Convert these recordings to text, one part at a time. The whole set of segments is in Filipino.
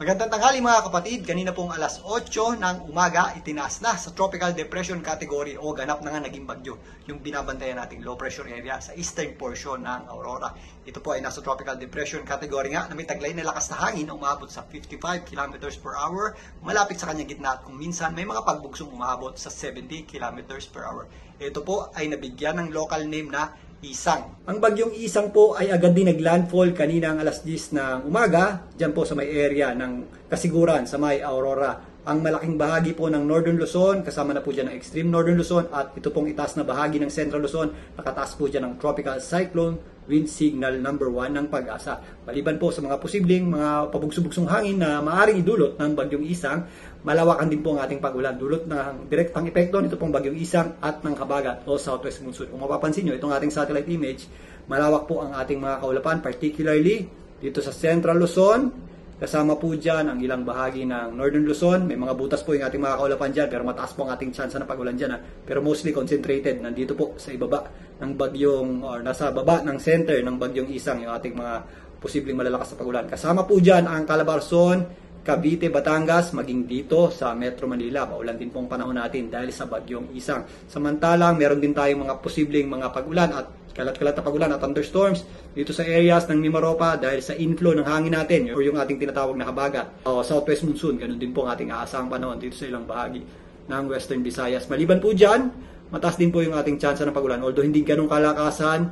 Magandang tanghali mga kapatid, kanina pong alas 8 ng umaga, itinaas na sa Tropical Depression category o ganap na nga naging bagyo yung binabantayan nating low pressure area sa eastern portion ng Aurora. Ito po ay nasa Tropical Depression category nga na may taglay na lakas na hangin na umabot sa 55 km per hour, malapit sa kanyang gitna at kung minsan may mga pagbugsong umabot sa 70 km per hour. Ito po ay nabigyan ng local name na Isang. Ang bagyong Isang po ay agad din naglandfall kanina ang alas 10 ng umaga, dyan po sa may area ng Kasiguran sa may Aurora. Ang malaking bahagi po ng Northern Luzon, kasama na po dyan ng Extreme Northern Luzon at ito pong itaas na bahagi ng Central Luzon, nakataas po dyan ng Tropical Cyclone Wind Signal number 1 ng Pag-asa. Maliban po sa mga posibleng mga pabugso-bugsong hangin na maaaring idulot ng bagyong Isang, malawakan din po ang ating pag-ulan. Dulot ng direktang epekto nito pong bagyong Isang at ng habagat o southwest monsoon. Kung mapapansin nyo, itong ating satellite image, malawak po ang ating mga kaulapan, particularly dito sa Central Luzon. Kasama po dyan ang ilang bahagi ng Northern Luzon. May mga butas po yung ating mga kaulapan dyan, pero mataas po ang ating chance na pag-ulan dyan. Pero mostly concentrated nandito po sa ibaba ng bagyong, or nasa baba ng center ng bagyong Isang, yung ating mga posibleng malalakas na pag-ulan. Kasama po dyan ang Calabarzon, Cavite, Batangas, maging dito sa Metro Manila. Maulan din pong panahon natin dahil sa bagyong Isang. Samantalang, meron din tayong mga posibleng mga pag-ulan at kalat-kalat na pag-ulan at thunderstorms dito sa areas ng Mimaropa dahil sa inflow ng hangin natin o yung ating tinatawag na habagat o southwest monsoon. Ganun din po ang ating aasahang panahon dito sa ilang bahagi ng Western Visayas. Maliban po dyan, mataas din po yung ating chance ng pag-ulan. Although hindi ganun kalakasan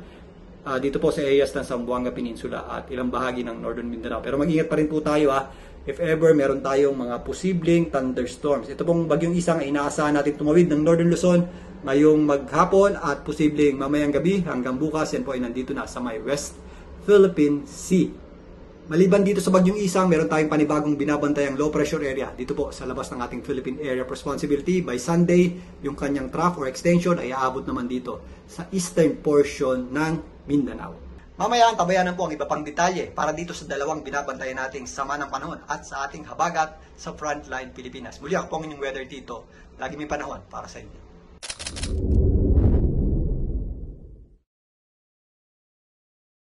dito po sa areas ng Zamboanga Peninsula at ilang bahagi ng Northern Mindanao. Pero mag-ingat pa rin po tayo if ever meron tayong mga posibleng thunderstorms. Ito pong bagyong Isang ay inaasahan natin tumawid ng Northern Luzon ngayong maghapon at posibleng mamayang gabi hanggang bukas. Yan po ay nandito na sa may West Philippine Sea. Maliban dito sa bagyong Isang, meron tayong panibagong binabantayang low pressure area dito po sa labas ng ating Philippine Area of Responsibility. By Sunday, yung kanyang trough or extension ay aabot naman dito sa eastern portion ng Mindanao. Mamaya tabayanan po ang iba pang detalye para dito sa dalawang binabantayan nating sama ng panahon at sa ating habagat sa Frontline Pilipinas. Muli ako po ang inyong weather dito. Lagi may panahon para sa inyo.